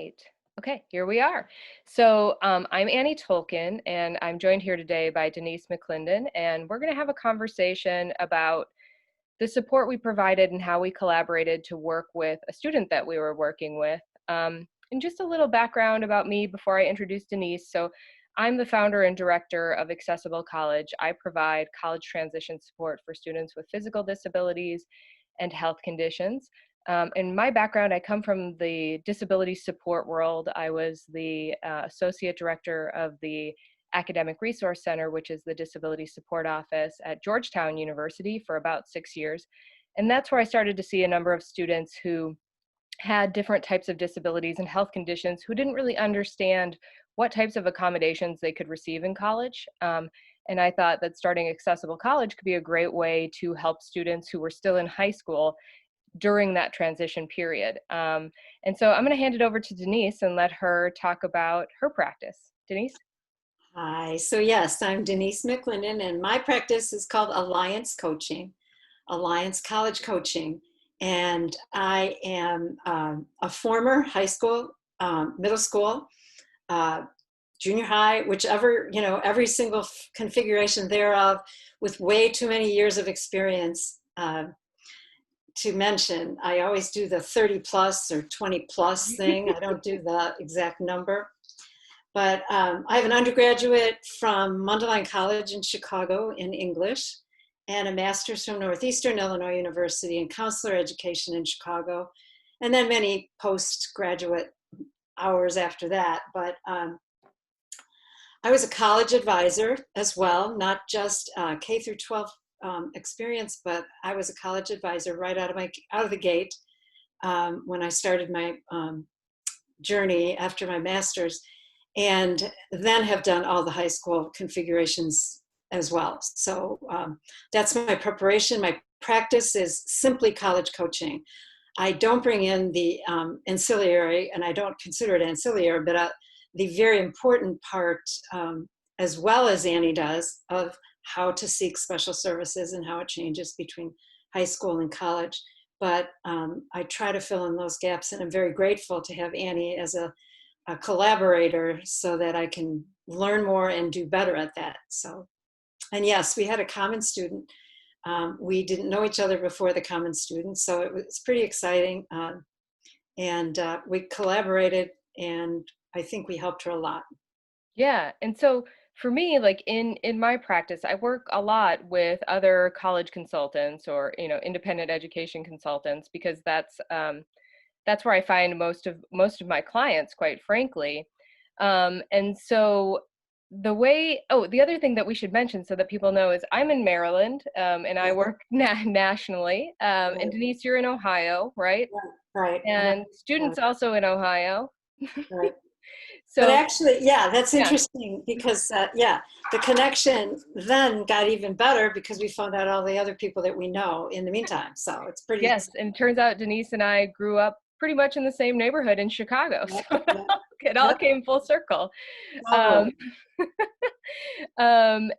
right. Okay, here we are. I'm Annie Tulkin, and I'm joined here today by Denise McLinden, and we're going to have a conversation about the support we provided and how we collaborated to work with a student that we were working with. And just a little background about me before I introduce Denise. So, I'm the founder and director of Accessible College. I provide college transition support for students with physical disabilities and health conditions. In my background, I come from the disability support world. I was the associate director of the Academic Resource Center, which is the disability support office at Georgetown University for about 6 years. And that's where I started to see a number of students who had different types of disabilities and health conditions who didn't really understand what types of accommodations they could receive in college. And I thought that starting Accessible College could be a great way to help students who were still in high school during that transition period. And so I'm going to hand it over to Denise and let her talk about her practice. Denise? Hi, so yes, I'm Denise McLinden, and my practice is called Alliance Coaching, Alliance College Coaching. And I am a former high school, middle school, junior high, whichever, every single configuration thereof, with way too many years of experience to mention. I always do the 30 plus or 20 plus thing. I don't do the exact number. But I have an undergraduate from Mundelein College in Chicago in English, and a master's from Northeastern Illinois University in counselor education in Chicago, and then many postgraduate hours after that. But I was a college advisor as well, not just K through 12 experience, but I was a college advisor right out of the gate when I started my journey after my master's, and then have done all the high school configurations as well. So that's my preparation. My practice is simply college coaching. I don't bring in the ancillary, and I don't consider it ancillary, but the very important part, as well as Annie does, of how to seek special services and how it changes between high school and college. But I try to fill in those gaps, and I'm very grateful to have Annie as a collaborator so that I can learn more and do better at that. So, and yes, we had a common student. We didn't know each other before the common student, so it was pretty exciting. And we collaborated, and I think we helped her a lot. Yeah. And so for me, like in my practice, I work a lot with other college consultants or, independent education consultants, because that's where I find most of my clients, quite frankly. And so the other thing that we should mention so that people know is I'm in Maryland, and I work nationally. And Denise, you're in Ohio, right? Right. And students also in Ohio. Right. But So actually, yeah, that's yeah, interesting because, the connection then got even better because we found out all the other people that we know in the meantime. So it's pretty yes. exciting. And it turns out Denise and I grew up pretty much in the same neighborhood in Chicago. Yep, So yep, it all yep, came full circle. Um, totally.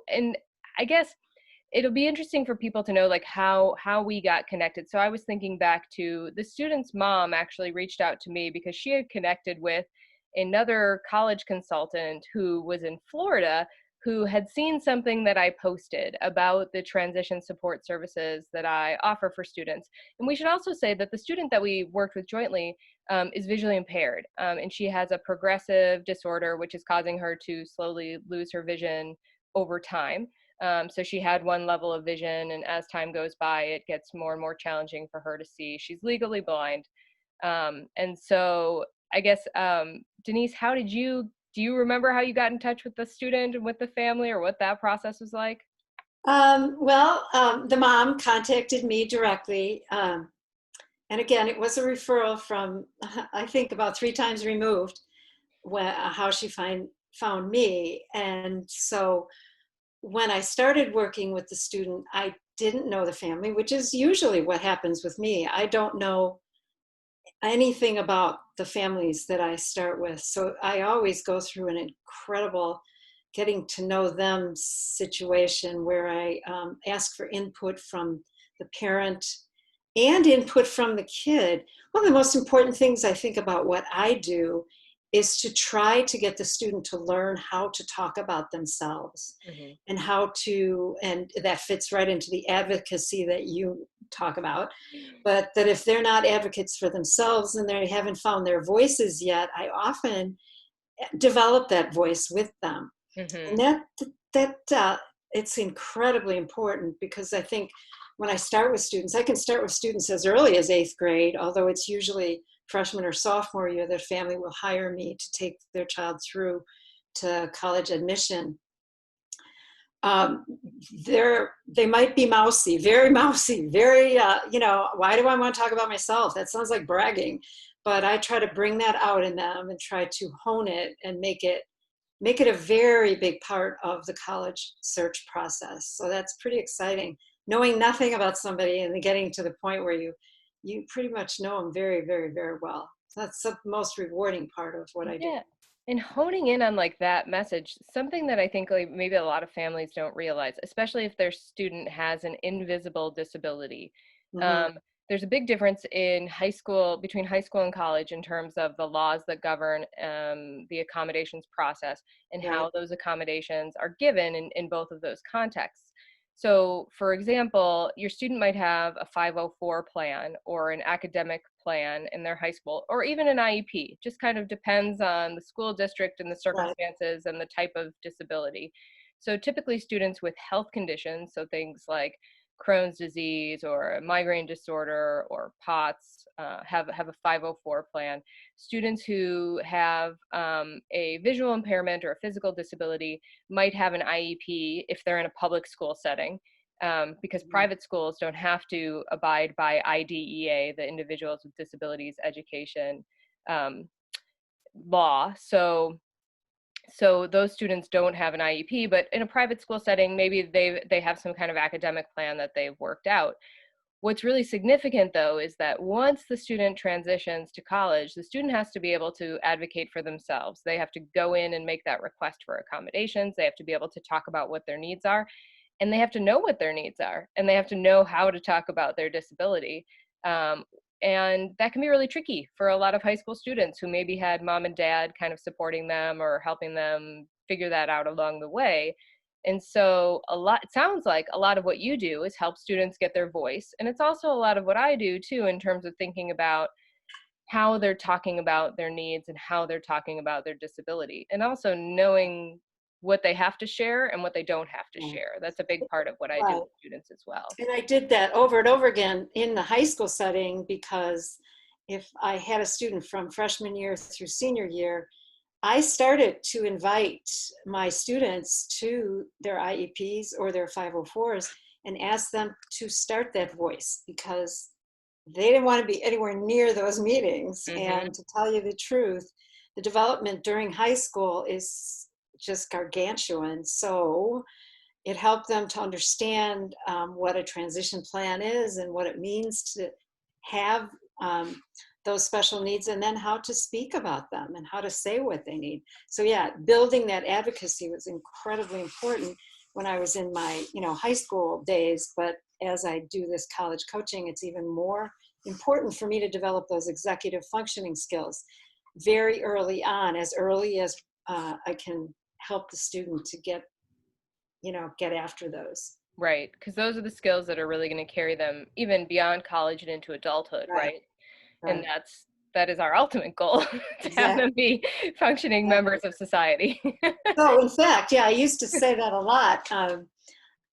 and I guess it'll be interesting for people to know like how we got connected. So I was thinking back to the student's mom actually reached out to me because she had connected with another college consultant who was in Florida, who had seen something that I posted about the transition support services that I offer for students. And we should also say that the student that we worked with jointly is visually impaired, and she has a progressive disorder which is causing her to slowly lose her vision over time. So she had one level of vision, and as time goes by, it gets more and more challenging for her to see. She's legally blind. And so I guess, Denise, do you remember how you got in touch with the student and with the family, or what that process was like? The mom contacted me directly. And again, it was a referral from, I think, about 3 times removed, how she found me. And so when I started working with the student, I didn't know the family, which is usually what happens with me. I don't know anything about the families that I start with. So I always go through an incredible getting to know them situation where I ask for input from the parent and input from the kid. One of the most important things I think about what I do is to try to get the student to learn how to talk about themselves Hmm. and how to, and that fits right into the advocacy that you talk about. But that if they're not advocates for themselves and they haven't found their voices yet, I often develop that voice with them. And Hmm. that it's incredibly important, because I think when I start with students, I can start with students as early as 8th grade, although it's usually freshman or sophomore year that family will hire me to take their child through to college admission. um, they might be mousy, very mousy, very, why do I want to talk about myself? That sounds like bragging. But I try to bring that out in them and try to hone it and make it a very big part of the college search process. So that's pretty exciting. Knowing nothing about somebody and then getting to the point where you pretty much know them very, very, very well. So that's the most rewarding part of what I do. Yeah. And honing in on like that message, something that I think like maybe a lot of families don't realize, especially if their student has an invisible disability. Um, Hmm. there's a big difference in high school, between high school and college, in terms of the laws that govern the accommodations process and Right, how those accommodations are given in both of those contexts. So, for example, your student might have a 504 plan or an academic plan in their high school, or even an IEP. Just kind of depends on the school district and the right, circumstances and the type of disability. So, typically, students with health conditions, so things like Crohn's disease or a migraine disorder or POTS, have a 504 plan. Students who have a visual impairment or a physical disability might have an IEP if they're in a public school setting, because mhm, private schools don't have to abide by IDEA, the Individuals with Disabilities Education um, law. So those students don't have an IEP, but in a private school setting, maybe they have some kind of academic plan that they've worked out. What's really significant, though, is that once the student transitions to college, the student has to be able to advocate for themselves. They have to go in and make that request for accommodations. They have to be able to talk about what their needs are, and they have to know what their needs are, and they have to know how to talk about their disability. Um, and that can be really tricky for a lot of high school students who maybe had mom and dad kind of supporting them or helping them figure that out along the way. And so it sounds like a lot of what you do is help students get their voice. And it's also a lot of what I do too, in terms of thinking about how they're talking about their needs and how they're talking about their disability, and also knowing what they have to share and what they don't have to yeah. share. That's a big part of what I do Right. with students as well. And I did that over and over again in the high school setting, because if I had a student from freshman year through senior year, I started to invite my students to their IEPs or their 504s and ask them to start that voice, because they didn't want to be anywhere near those meetings. Hmm. And to tell you the truth, the development during high school is just gargantuan. So it helped them to understand what a transition plan is and what it means to have those special needs, and then how to speak about them and how to say what they need. So yeah, building that advocacy was incredibly important when I was in my high school days. But as I do this college coaching, it's even more important for me to develop those executive functioning skills very early on, as early as I can help the student to get after those. Right, because those are the skills that are really going to carry them even beyond college and into adulthood, Right, right? And right. that is our ultimate goal, to have Exactly. them be functioning Exactly. members of society. So in fact, yeah, I used to say that a lot.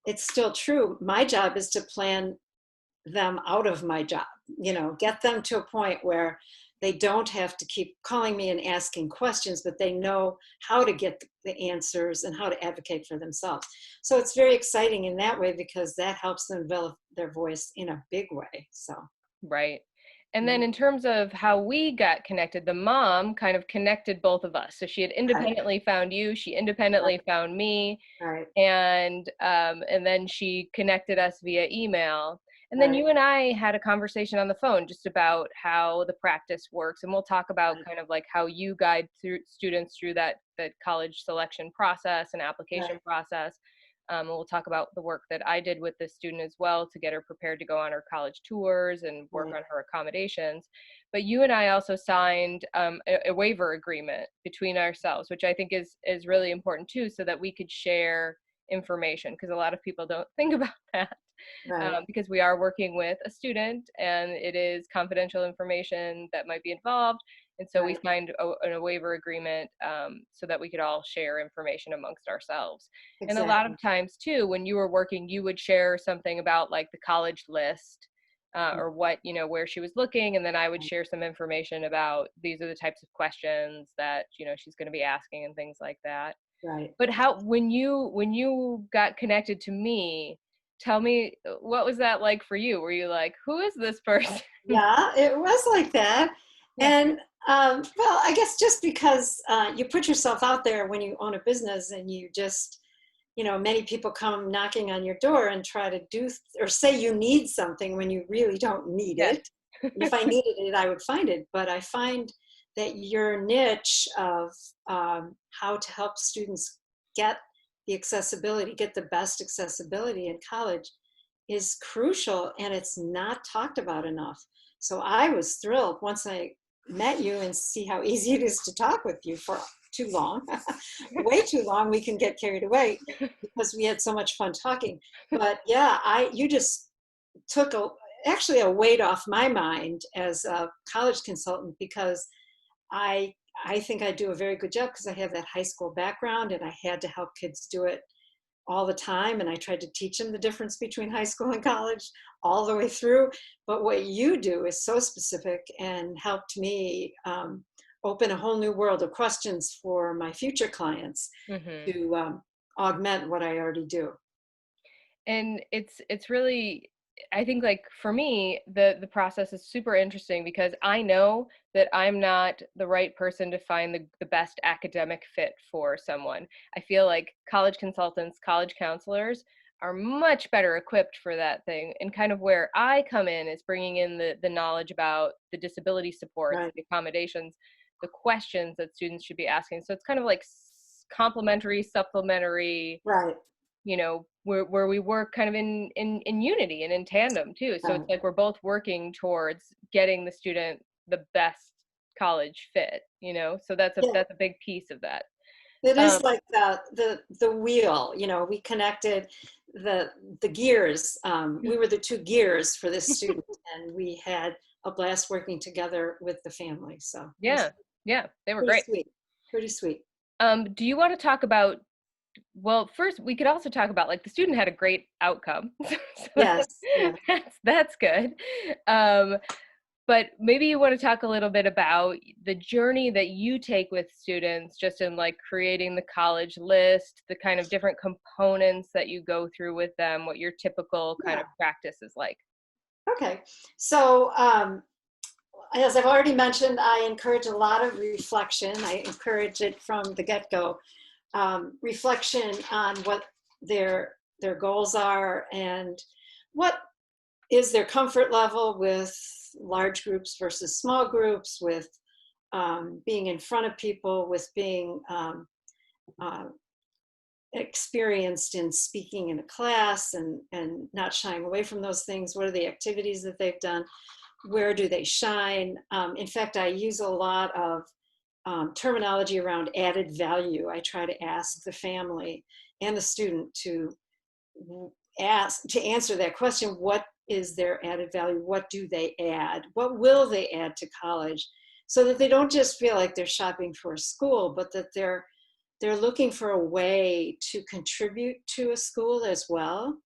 It's still true. My job is to plan them out of my job, get them to a point where they don't have to keep calling me and asking questions, but they know how to get the answers and how to advocate for themselves. So it's very exciting in that way, because that helps them develop their voice in a big way. So, Right. And then mhm. in terms of how we got connected, the mom kind of connected both of us. So she had Right, independently found you, she independently found me, right, and then she connected us via email. And then right, you and I had a conversation on the phone just about how the practice works, and we'll talk about right, kind of like how you guide through students through that college selection process and right, application process. And we'll talk about the work that I did with this student as well to get her prepared to go on her college tours and work Right. on her accommodations. But you and I also signed a waiver agreement between ourselves, which I think is really important too, so that we could share information, because a lot of people don't think about that. Right. Because we are working with a student and it is confidential information that might be involved. And so we Right. signed a waiver agreement so that we could all share information amongst ourselves. And a lot Exactly. of times too, when you were working, you would share something about like the college list Mm, or what, where she was looking. And then I would right. share some information about these are the types of questions that, she's going to be asking and things like that. Right. But how when you got connected to me, tell me, what was that like for you? Were you like, "Who is this person?" Yeah, it was like that. Yeah. And well, I guess just because you put yourself out there when you own a business and you just, many people come knocking on your door and try to or say you need something when you really don't need Yes. it. And if I needed it, I would find it. But I find that your niche of how to help students get get the best accessibility in college is crucial, and it's not talked about enough. So I was thrilled once I met you and see how easy it is to talk with you for too long. Way too long, we can get carried away because we had so much fun talking. But yeah, you just took actually a weight off my mind as a college consultant, because I I think I do a very good job because I have that high school background and I had to help kids do it all the time, and I tried to teach them the difference between high school and college all the way through. But what you do is so specific and helped me open a whole new world of questions for my future clients Mhm. to augment what I already do. And it's really, I think, like for me, the process is super interesting because I know that I'm not the right person to find the best academic fit for someone. I feel like college consultants, college counselors are much better equipped for that thing. And kind of where I come in is bringing in the knowledge about the disability supports, Right, the accommodations, the questions that students should be asking. So it's kind of like complementary, supplementary, right, where we work kind of in unity and in tandem too. So it's right. like we're both working towards getting the student the best college fit, so that's a Yeah, that's a big piece of that. it um is like the wheel. We connected the gears. We were the two gears for this student, and we had a blast working together with the family. So it was yeah, yeah, they were pretty great. sweet. Pretty sweet. Do you want to talk about, well, first we could also talk about like the student had a great outcome. So Yes, yeah. that's good. um But maybe you want to talk a little bit about the journey that you take with students just in like creating the college list, the kind of different components that you go through with them, what your typical kind Yeah. of practice is like. Okay. So, as I've already mentioned, I encourage a lot of reflection. I encourage it from the get-go. Reflection on what their goals are and what is their comfort level with large groups versus small groups, with being in front of people, with being uh, experienced in speaking in a class and not shying away from those things. What are the activities that they've done? Where do they shine? In fact, I use a lot of terminology around added value. I try to ask the family and the student to answer that question. What is their added value? What do they add? What will they add to college? So that they don't just feel like they're shopping for a school, but that they're looking for a way to contribute to a school as well.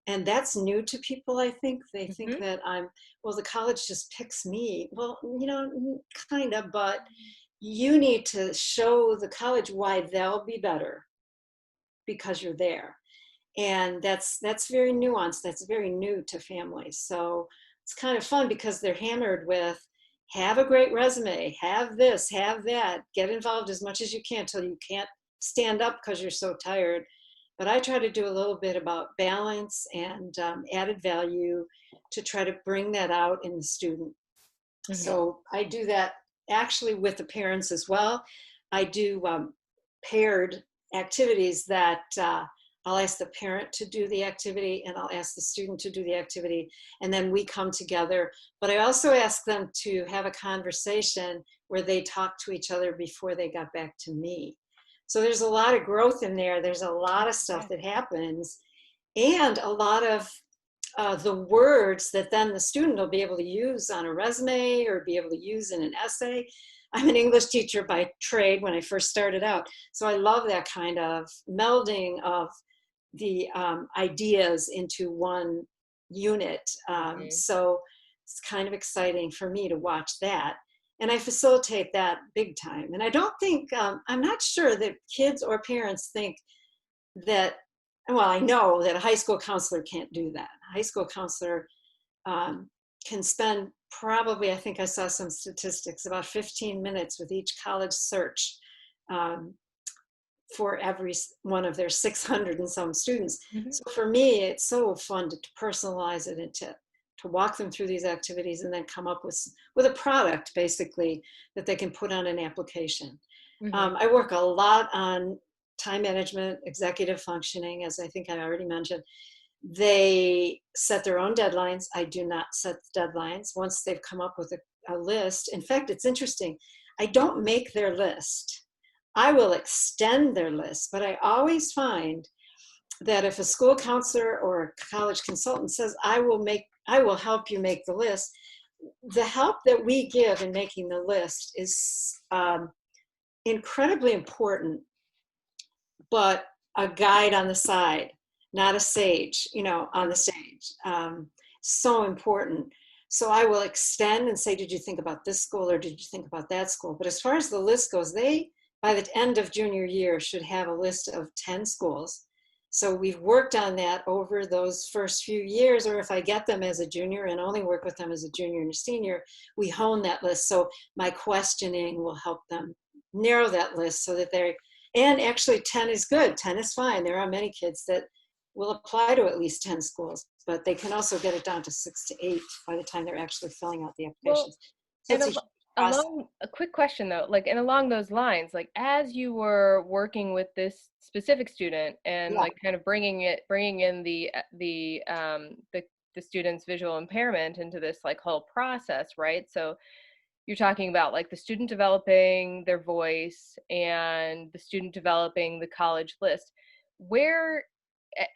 And that's new to people. I think they think Hmm. that well, the college just picks me. Well, kind of, but you need to show the college why they'll be better because you're there. And that's very nuanced. That's very new to families. So it's kind of fun because they're hammered with have a great resume, have this, have that, get involved as much as you can till you can't stand up because you're so tired. But I try to do a little bit about balance and added value to try to bring that out in the student. Hmm. So I do that actually with the parents as well. I do paired activities that I'll ask the parent to do the activity, and I'll ask the student to do the activity, and then we come together. But I also ask them to have a conversation where they talk to each other before they got back to me. So there's a lot of growth in there. There's a lot of stuff Yeah. that happens, and a lot of the words that then the student will be able to use on a resume or be able to use in an essay. I'm an English teacher by trade when I first started out. So I love that kind of melding of the ideas into one unit. Mhm. So it's kind of exciting for me to watch that. And I facilitate that big time. And I don't think, I'm not sure that kids or parents think that, well, I know that a high school counselor can't do that. A high school counselor um, can spend probably, I think I saw some statistics, about 15 minutes with each college search um, for every one of their 600 and some students. Mhm. So for me, it's so fun to personalize it and to walk them through these activities and then come up with a product basically that they can put on an application. Mhm. I work a lot on time management, executive functioning, as I think I already mentioned. They set their own deadlines. I do not set deadlines. Once they've come up with a list, in fact, it's interesting. I don't make their list. I will extend their list, but I always find that if a school counselor or a college consultant says, I will help you make the list, the help that we give in making the list is incredibly important, but a guide on the side, not a sage, on the Mhm. stage. So important. So I will extend and say, did you think about this school or did you think about that school? But as far as the list goes, they, by the end of junior year, should have a list of 10 schools. So we've worked on that over those first few years, or if I get them as a junior and only work with them as a junior and a senior, we hone that list. So my questioning will help them narrow that list so that they're, and actually 10 is good, 10 is fine. There are many kids that will apply to at least 10 schools, but they can also get it down to 6 to 8 by the time they're actually filling out the Well, applications. So and it's a huge process. along a quick question though, like, and along those lines, like, as you were working with this specific student and Yeah, like kind of bringing in the student's visual impairment into this like whole process, right? So you're talking about like the student developing their voice and the student developing the college list. Where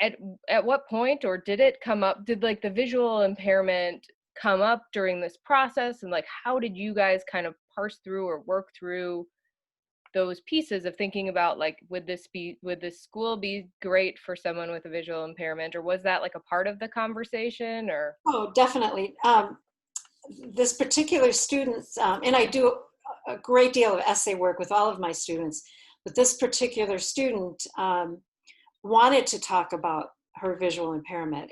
at at what point, or did it come up, did like the visual impairment come up during this process, and like how did you guys kind of parse through or work through those pieces of thinking about like would this school be great for someone with a visual impairment, or was that like a part of the conversation or? oh, definitely. This particular student, and I do a great deal of essay work with all of my students, but this particular student wanted to talk about her visual impairment.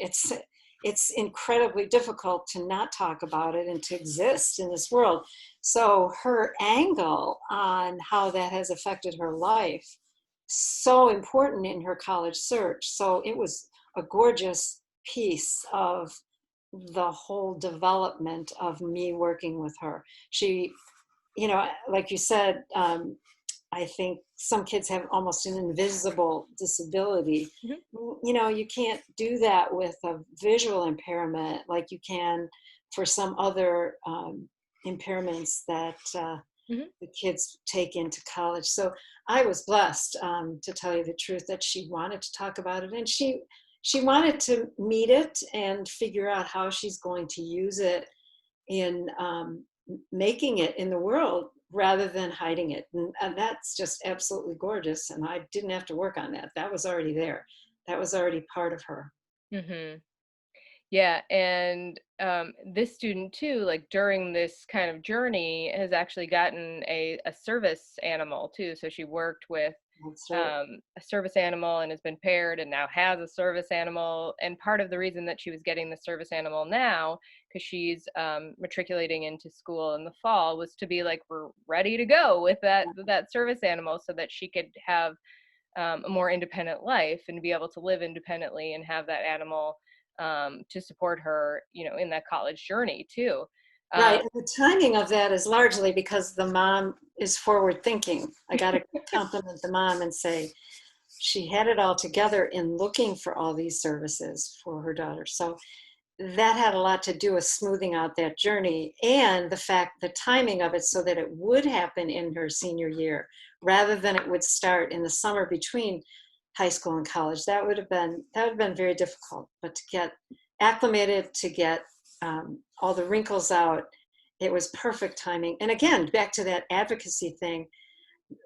It's incredibly difficult to not talk about it and to exist in this world. So her angle on how that has affected her life, so important in her college search. So it was a gorgeous piece of the whole development of me working with her. She, like you said, I think some kids have almost an invisible disability. Mhm. You can't do that with a visual impairment like you can for some other impairments that Mhm. the kids take into college. So I was blessed, to tell you the truth, that she wanted to talk about it, and she wanted to meet it and figure out how she's going to use it in making it in the world rather than hiding it. And that's just absolutely gorgeous. And I didn't have to work on that. That was already there. That was already part of her. Mhm. Yeah, and this student too, like during this kind of journey, has actually gotten a service animal too. So she worked with That's right. a service animal and has been paired and now has a service animal. And part of the reason that she was getting the service animal now, because she's matriculating into school in the fall, was to be like, we're ready to go with that service animal so that she could have a more independent life and be able to live independently and have that animal to support her, in that college journey too. Right. Um, And the timing of that is largely because the mom is forward thinking. I got to compliment the mom and say, she had it all together in looking for all these services for her daughter. So that had a lot to do with smoothing out that journey, and the timing of it, so that it would happen in her senior year rather than it would start in the summer between high school and college. That would have been very difficult. But to get acclimated, to get all the wrinkles out, it was perfect timing. And again, back to that advocacy thing,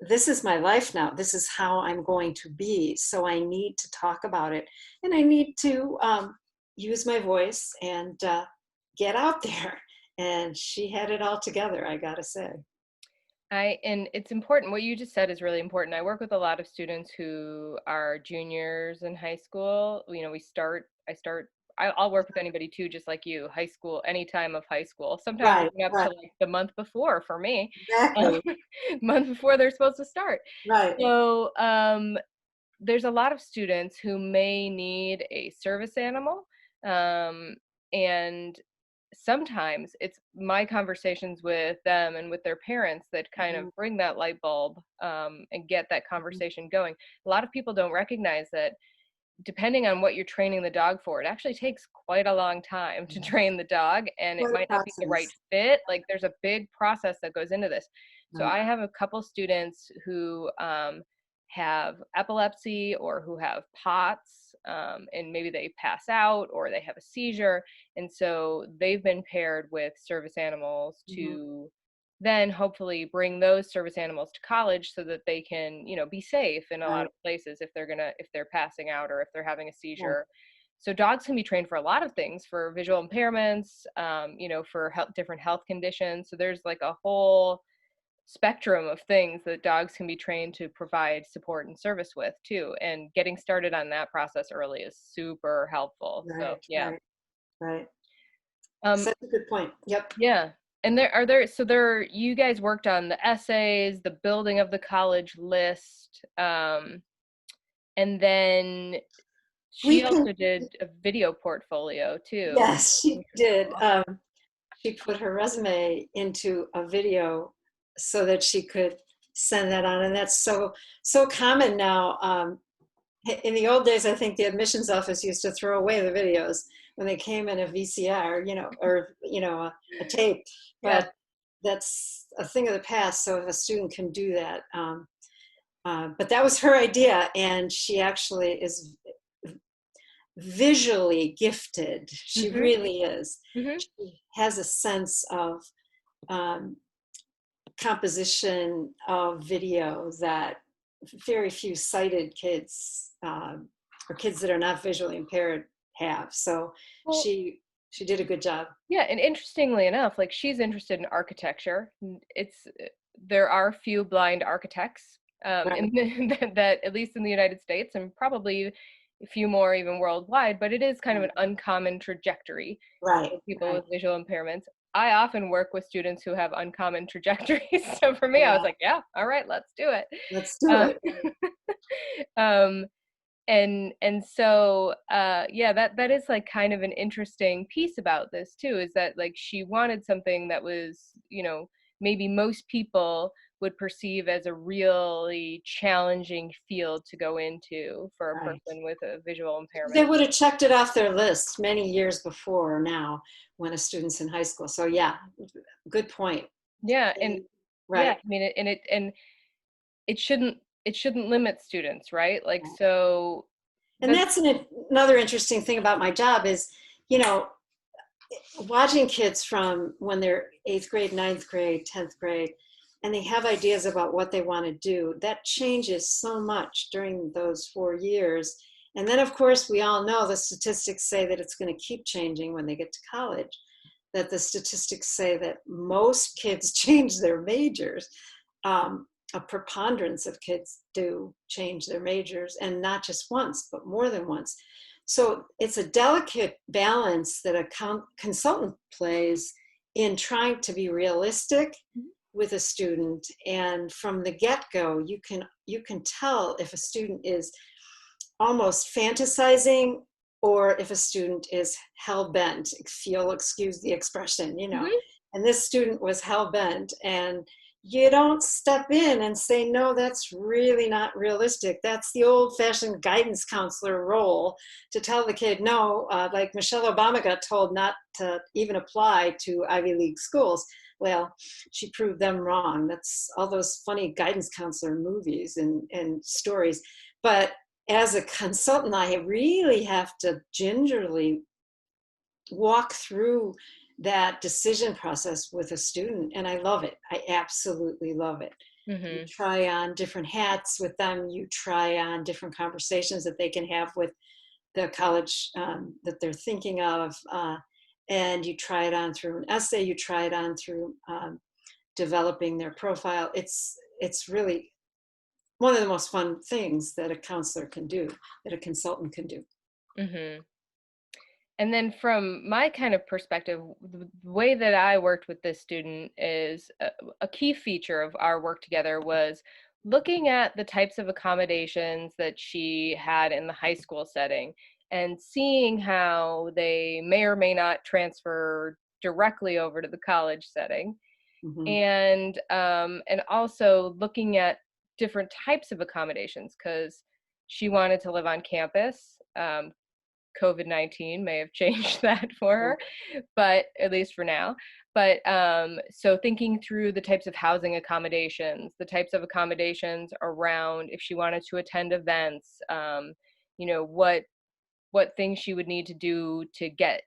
this is my life now. This is how I'm going to be. So I need to talk about it, and I need to use my voice and get out there. And she had it all together, I gotta say. And it's important. What you just said is really important. I work with a lot of students who are juniors in high school. I'll work with anybody too, just like you, high school, any time of high school, sometimes Right, even up to right, like the month before for me, exactly. month before they're supposed to start. Right. So there's a lot of students who may need a service animal. And sometimes it's my conversations with them and with their parents that kind of Mhm, bring that light bulb, and get that mhm. conversation going. A lot of people don't recognize that depending on what you're training the dog for, it actually takes quite a long time to train the dog, and it Quite a might not be the right process. fit. Like there's a big process that goes into this. So Right. I have a couple students who have epilepsy or who have POTS, and maybe they pass out or they have a seizure. And so they've been paired with service animals Mhm. to then hopefully bring those service animals to college so that they can, be safe in a lot Right, of places if they're passing out or if they're having a right, seizure. So dogs can be trained for a lot of things, for visual impairments, for different health conditions. So there's like a whole spectrum of things that dogs can be trained to provide support and service with too. And getting started on that process early is super helpful. So right, yeah. right, right. Um, Such a good point. Yep. Yeah. And you guys worked on the essays, the building of the college list, and then she We can, also did a video portfolio too, yes, she which was did. cool. She put her resume into a video so that she could send that on. And that's so common now. In the old days, I think the admissions office used to throw away the videos when they came in a VCR, a tape. Yeah. But that's a thing of the past. So if a student can do that, but that was her idea, and she actually is visually gifted. She Mhm. really is. Mhm. She has a sense of um, composition of video that very few sighted kids, or kids that are not visually impaired, have. So Well, she did a good job. yeah, and interestingly enough, like she's interested in architecture. There are few blind architects, Right, that at least in the United States, and probably a few more even worldwide. But it is kind of right, an uncommon trajectory right, for people right. with visual impairments. I often work with students who have uncommon trajectories. So for me, I was Yeah, like, yeah, all right, let's do it. let's do Uh, it. um, and so yeah, that is like kind of an interesting piece about this too, is that like she wanted something that was, maybe most people would perceive as a really challenging field to go into for a Right. person with a visual They impairment. would have checked it off their list many years before now when a student's in high school. So yeah, good point. Yeah, and They- yeah, right. I mean and it shouldn't limit students, right? Like so And the that's another interesting thing about my job is, you know, watching kids from when they're eighth grade, ninth grade, 10th grade, and they have ideas about what they want to do. That changes so much during those 4 years. And then, of course, we all know the statistics say that it's going to keep changing when they get to college, that the statistics say that most kids change their majors. A preponderance of kids do change their majors, and not just once, but more than once. So it's a delicate balance that a consultant plays in trying to be realistic with a student. And from the get-go, you can tell if a student is almost fantasizing or if a student is hell-bent, if you'll excuse the expression. Mhm. And this student was hell-bent, and you don't step in and say, no, that's really not realistic. That's the old fashioned guidance counselor role, to tell the kid, no, like Michelle Obama got told not to even apply to Ivy League schools. Well, she proved them wrong. That's all those funny guidance counselor movies and stories. But as a consultant, I really have to gingerly walk through that decision process with a student, and I love it. I absolutely love it. You Hmm. try on different hats with them, you try on different conversations that they can have with the college that they're thinking of, and you try it on through an essay, you try it on through developing their profile. It's really one of the most fun things that a counselor can do, that a consultant can do. Hmm. And then from my kind of perspective, the way that I worked with this student is a key feature of our work together was looking at the types of accommodations that she had in the high school setting and seeing how they may or may not transfer directly over to the college setting. Hmm. And also looking at different types of accommodations because she wanted to live on campus. COVID-19 may have changed that for Yeah. her, but at least for now. But so thinking through the types of housing accommodations, the types of accommodations around if she wanted to attend events, you know, what things she would need to do to get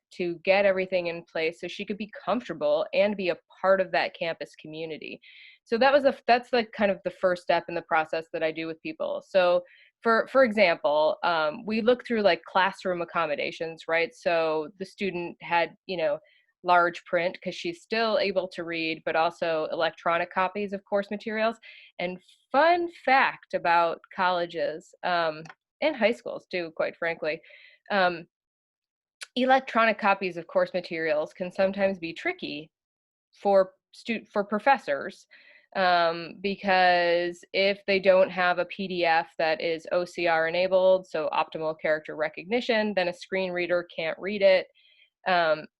everything in place so she could be comfortable and be a part of that campus community. So that's like kind of the first step in the process that I do with people. So for example, we look through like classroom accommodations, right? So the student had, large print because she's still able to read, but also electronic copies of course materials. And fun fact about colleges, and high schools too, quite frankly, um, electronic copies of course materials can sometimes be tricky for professors, because if they don't have a PDF that is OCR enabled, so optimal character recognition, then a screen reader can't read it.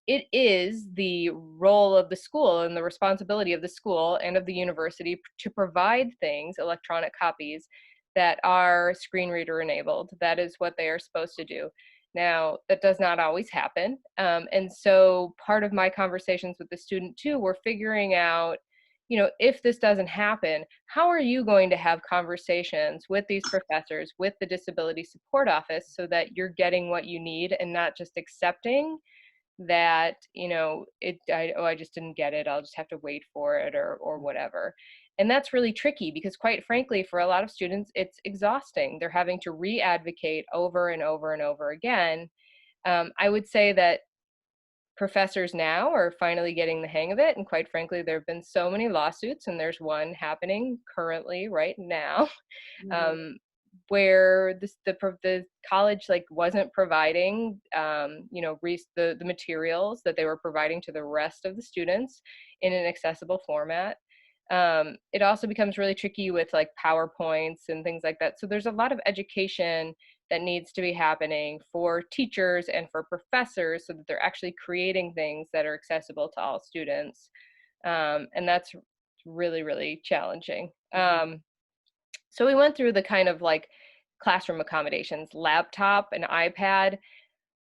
It is the role of the school and the responsibility of the school and of the university to provide things, electronic copies, that are screen reader enabled. That is what they are supposed to do. Now, that does not always happen. And so part of my conversations with the student too, we're figuring out, if this doesn't happen, how are you going to have conversations with these professors, with the disability support office, so that you're getting what you need and not just accepting that, I just didn't get it, I'll just have to wait for it, or whatever. And that's really tricky because quite frankly for a lot of students it's exhausting. They're having to re-advocate over and over and over again. I would say that professors now are finally getting the hang of it, and quite frankly there have been so many lawsuits, and there's one happening currently right now, Mhm. um, where the college like wasn't providing, the materials that they were providing to the rest of the students in an accessible format. It also becomes really tricky with like PowerPoints and things like that. So there's a lot of education that needs to be happening for teachers and for professors so that they're actually creating things that are accessible to all students. And that's really, really challenging. Mhm. So we went through the kind of like classroom accommodations, laptop and iPad.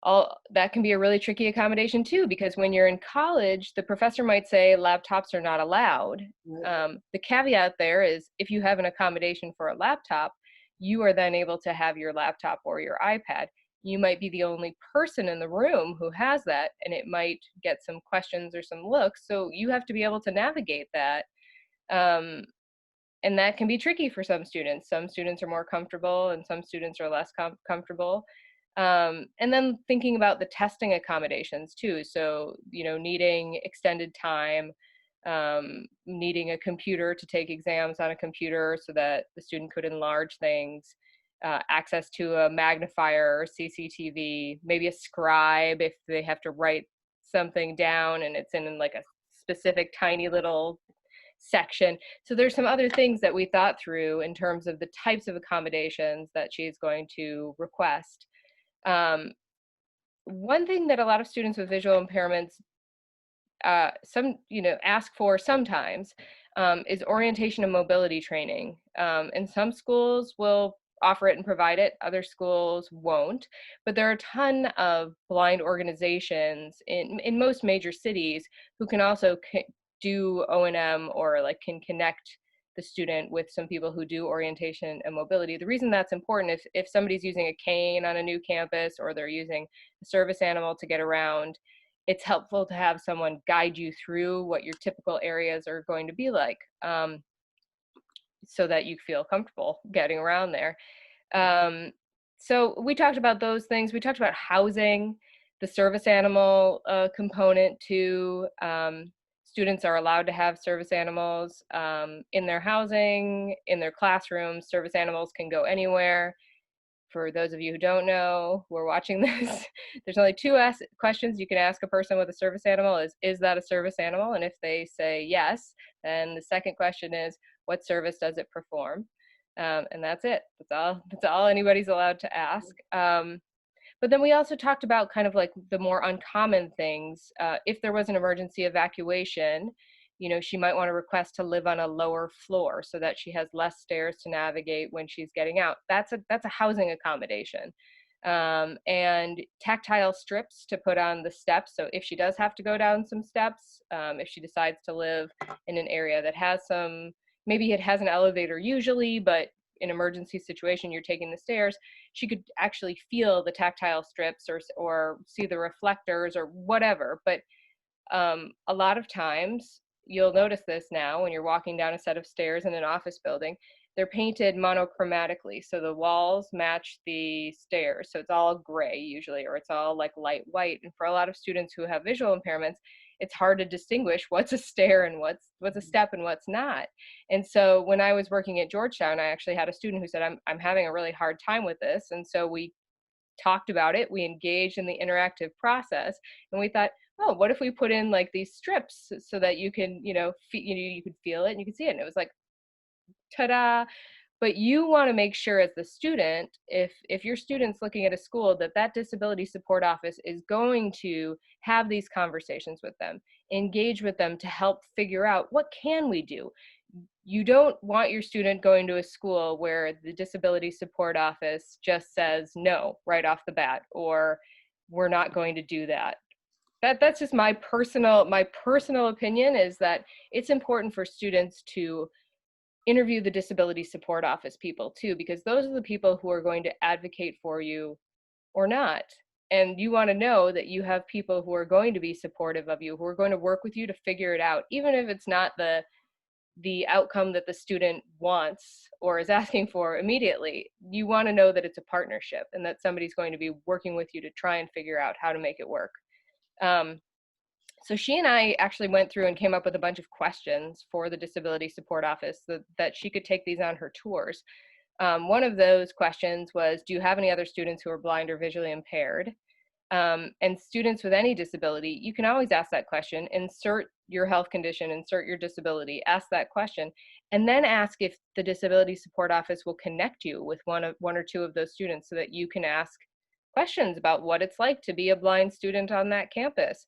All that can be a really tricky accommodation too, because when you're in college, the professor might say laptops are not allowed. Right. The caveat there is if you have an accommodation for a laptop, you are then able to have your laptop or your iPad. You might be the only person in the room who has that, and it might get some questions or some looks. So you have to be able to navigate that. Um, and that can be tricky for some students. Some students are more comfortable and some students are less comfortable. And then thinking about the testing accommodations too. So, needing extended time, needing a computer to take exams on a computer so that the student could enlarge things, access to a magnifier or CCTV, maybe a scribe if they have to write something down and it's in like a specific tiny little section. So there's some other things that we thought through in terms of the types of accommodations that she's going to request. Um, One thing that a lot of students with visual impairments, ask for sometimes, is orientation and mobility training. And some schools will offer it and provide it, other schools won't. But there are a ton of blind organizations in most major cities who can also do O&M, or like can connect the student with some people who do orientation and mobility. The reason that's important, if somebody's using a cane on a new campus, or they're using a service animal to get around, it's helpful to have someone guide you through what your typical areas are going to be like, so that you feel comfortable getting around there. Um, so we talked about those things. We talked about housing, the service animal component too. Students are allowed to have service animals in their housing, in their classrooms. Service animals can go anywhere. For those of you who don't know, who are watching this, there's only two questions you can ask a person with a service animal: is that a service animal? And if they say yes, then the second question is, what service does it perform? And that's it. That's all anybody's allowed to ask. But then we also talked about kind of like the more uncommon things. If there was an emergency evacuation, she might want to request to live on a lower floor so that she has less stairs to navigate when she's getting out. That's a housing accommodation. And tactile strips to put on the steps. So if she does have to go down some steps, if she decides to live in an area that has maybe it has an elevator usually, but in emergency situation, you're taking the stairs, she could actually feel the tactile strips, or see the reflectors or whatever. But a lot of times, you'll notice this now when you're walking down a set of stairs in an office building, they're painted monochromatically. So the walls match the stairs. So it's all gray usually, or it's all like light white. And for a lot of students who have visual impairments, it's hard to distinguish what's a stair and what's a step and what's not. And so when I was working at Georgetown, I actually had a student who said, I'm having a really hard time with this. And so we talked about it, we engaged in the interactive process, and we thought, oh, what if we put in like these strips so that you can, you could feel it and you could see it. And it was like, ta-da. But you want to make sure as the student, if your student's looking at a school, that disability support office is going to have these conversations with them, engage with them to help figure out, what can we do? You don't want your student going to a school where the disability support office just says no right off the bat, or we're not going to do that. That's just my personal opinion, is that it's important for students to interview the disability support office people too, because those are the people who are going to advocate for you or not. And you want to know that you have people who are going to be supportive of you, who are going to work with you to figure it out, even if it's not the outcome that the student wants or is asking for immediately. You want to know that it's a partnership and that somebody's going to be working with you to try and figure out how to make it work. So she and I actually went through and came up with a bunch of questions for the disability support office that she could take these on her tours. One of those questions was, do you have any other students who are blind or visually impaired? And students with any disability, you can always ask that question. Insert your health condition, insert your disability, ask that question, and then ask if the disability support office will connect you with one or two of those students, so that you can ask questions about what it's like to be a blind student on that campus.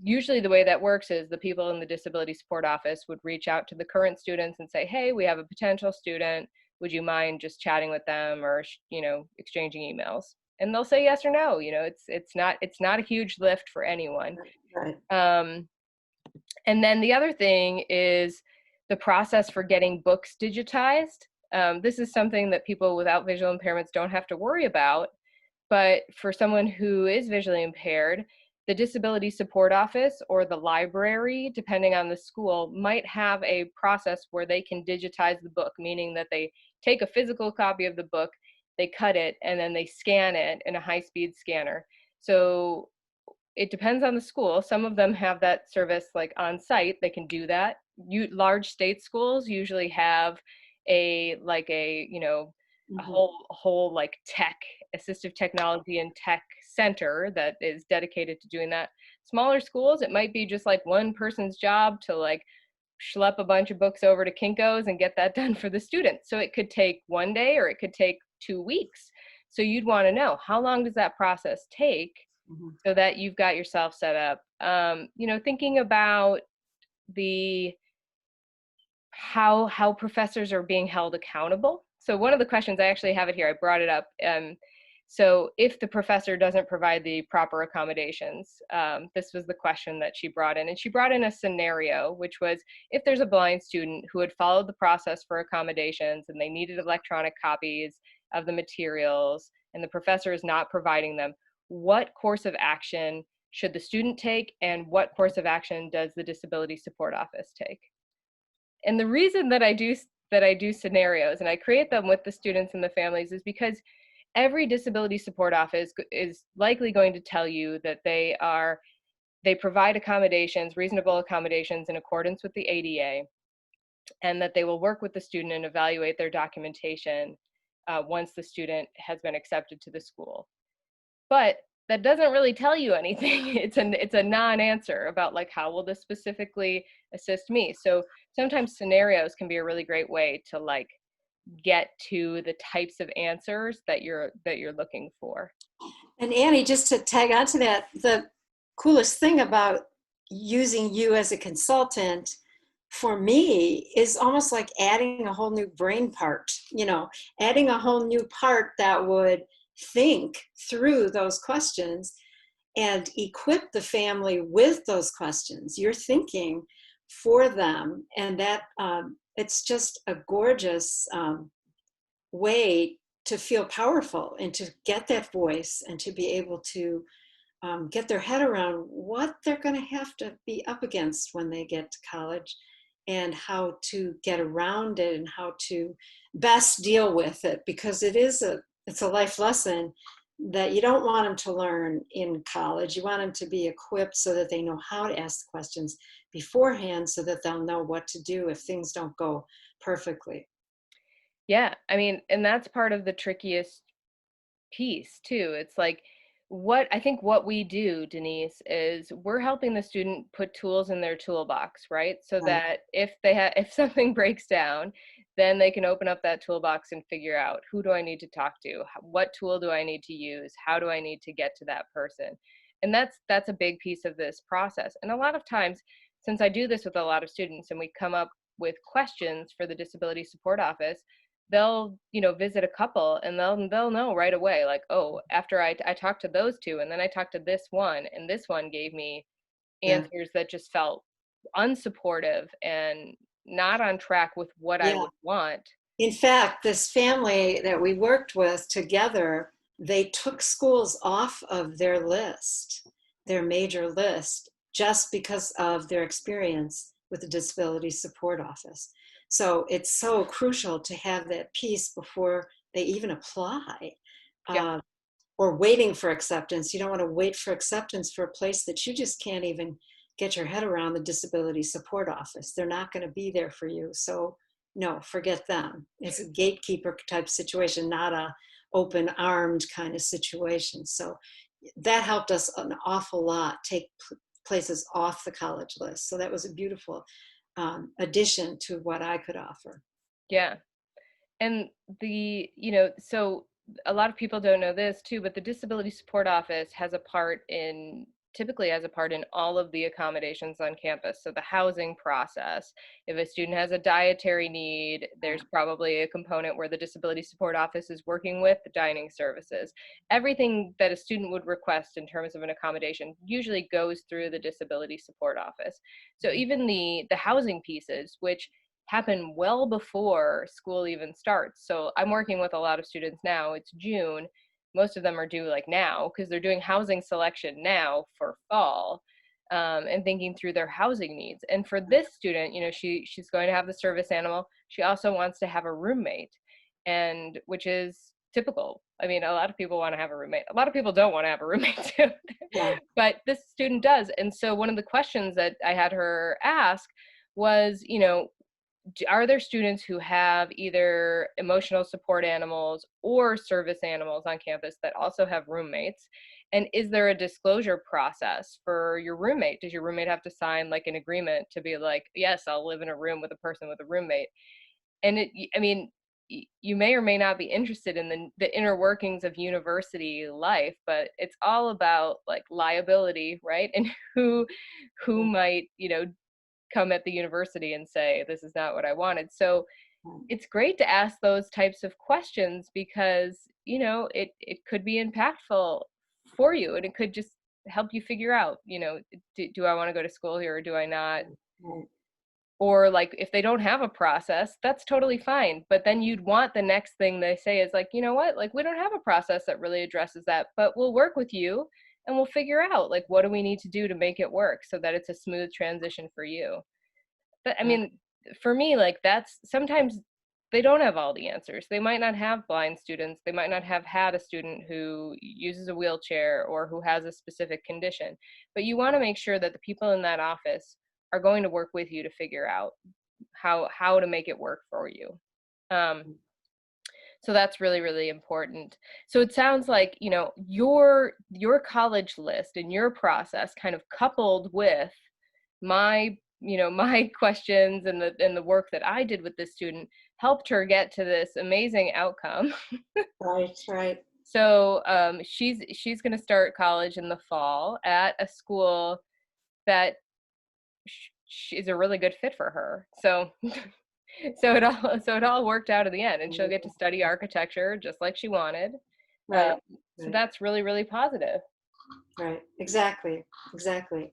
Usually the way that works is the people in the disability support office would reach out to the current students and say, hey, we have a potential student, would you mind just chatting with them, or exchanging emails? And they'll say yes or no. It's not a huge lift for anyone. Right. And then the other thing is the process for getting books digitized. This is something that people without visual impairments don't have to worry about, but for someone who is visually impaired, the disability support office or the library, depending on the school, might have a process where they can digitize the book, meaning that they take a physical copy of the book, they cut it, and then they scan it in a high-speed scanner. So it depends on the school. Some of them have that service like on site. They can do that. Large state schools usually have a whole like tech, assistive technology and tech center that is dedicated to doing that. Smaller schools, it might be just like one person's job to like schlep a bunch of books over to Kinko's and get that done for the students. So it could take one day or it could take 2 weeks. So you'd want to know, how long does that process take, so that you've got yourself set up. Thinking about the how professors are being held accountable. So one of the questions, I actually have it here, I brought it up. So if the professor doesn't provide the proper accommodations, this was the question that she brought in. And she brought in a scenario, which was if there's a blind student who had followed the process for accommodations and they needed electronic copies of the materials and the professor is not providing them, what course of action should the student take and what course of action does the disability support office take? And the reason that I do scenarios and I create them with the students and the families is because every disability support office is likely going to tell you that they provide accommodations, reasonable accommodations in accordance with the ADA, and that they will work with the student and evaluate their documentation once the student has been accepted to the school. But that doesn't really tell you anything. It's a non-answer about like how will this specifically assist me. So sometimes scenarios can be a really great way to like get to the types of answers that you're looking for. And Annie, just to tag on to that, the coolest thing about using you as a consultant for me is almost like adding a whole new brain part, adding a whole new part that would think through those questions and equip the family with those questions. You're thinking for them, and that it's just a gorgeous way to feel powerful and to get that voice and to be able to get their head around what they're going to have to be up against when they get to college and how to get around it and how to best deal with it, because it's a life lesson that you don't want them to learn in college. You want them to be equipped so that they know how to ask the questions beforehand so that they'll know what to do if things don't go perfectly. Yeah, I mean, and that's part of the trickiest piece too. It's like what I think what we do, Denise, is we're helping the student put tools in their toolbox, right? So Right. that if something breaks down, then they can open up that toolbox and figure out who do I need to talk to? What tool do I need to use? How do I need to get to that person? And that's a big piece of this process. And a lot of times, since I do this with a lot of students and we come up with questions for the disability support office, they'll visit a couple and they'll know right away like, oh, after I talked to those two and then I talked to this one and this one gave me Yeah. answers that just felt unsupportive and not on track with what I Yeah. would want. In fact, this family that we worked with together, they took schools off of their list, their major list, just because of their experience with the Disability Support Office. So it's so crucial to have that piece before they even apply. Yep. Uh, or waiting for acceptance. You don't want to wait for acceptance for a place that you just can't even get your head around, the disability support office. They're not going to be there for you. So no, forget them. It's a gatekeeper type situation, not a open armed kind of situation. So that helped us an awful lot take places off the college list. So that was a beautiful addition to what I could offer. Yeah. And so a lot of people don't know this too, but the Disability Support Office typically has a part in all of the accommodations on campus. So the housing process, if a student has a dietary need, there's probably a component where the Disability Support Office is working with the dining services. Everything that a student would request in terms of an accommodation usually goes through the Disability Support Office. So even the housing pieces, which happen well before school even starts. So I'm working with a lot of students now. It's June. Most of them are due like now because they're doing housing selection now for fall, and thinking through their housing needs. And for this student, she's going to have the service animal. She also wants to have a roommate, and which is typical. I mean, a lot of people want to have a roommate. A lot of people don't want to have a roommate too, Yeah. but this student does. And so one of the questions that I had her ask was, are there students who have either emotional support animals or service animals on campus that also have roommates? And is there a disclosure process for your roommate? Does your roommate have to sign like an agreement to be like, yes, I'll live in a room with a person with a roommate? And I mean, you may or may not be interested in the inner workings of university life, but it's all about like liability, right? And who Yeah. might, come at the university and say, this is not what I wanted. So right, it's great to ask those types of questions because, it could be impactful for you, and it could just help you figure out, do I want to go to school here or do I not? right, Or like if they don't have a process, that's totally fine. But then you'd want the next thing they say is like, you know what? Like we don't have a process that really addresses that, but we'll work with you and we'll figure out like what do we need to do to make it work so that it's a smooth transition for you. But I right, mean, for me, like that's sometimes they don't have all the answers. They might not have blind students. They might not have had a student who uses a wheelchair or who has a specific condition. But you want to make sure that the people in that office are going to work with you to figure out how to make it work for you. Um, so that's really, really important. So it sounds like, your college list and your process kind of coupled with my questions and the work that I did with this student helped her get to this amazing outcome. right, right, So she's going to start college in the fall at a school that is a really good fit for her. So so it all worked out in the end, and she'll get to study architecture just like she wanted. Um, right, so right, that's really, really positive. right. Exactly, exactly.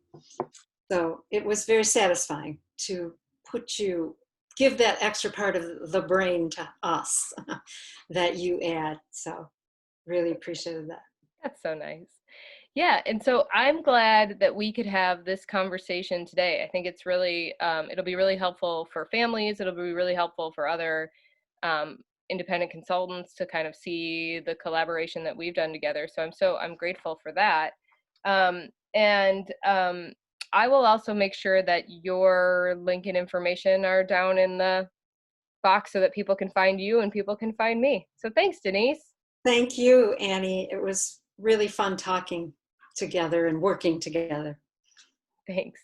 So it was very satisfying to give that extra part of the brain to us that you add. So really appreciated that. That's so nice. Yeah, and so I'm glad that we could have this conversation today. I think it's really, it'll be really helpful for families. It'll be really helpful for other um, independent consultants to kind of see the collaboration that we've done together. So I'm grateful for that. And I will also make sure that your link and information are down in the box so that people can find you and people can find me. So thanks, Denise. Thank you, Annie. It was really fun talking together and working together. Thanks.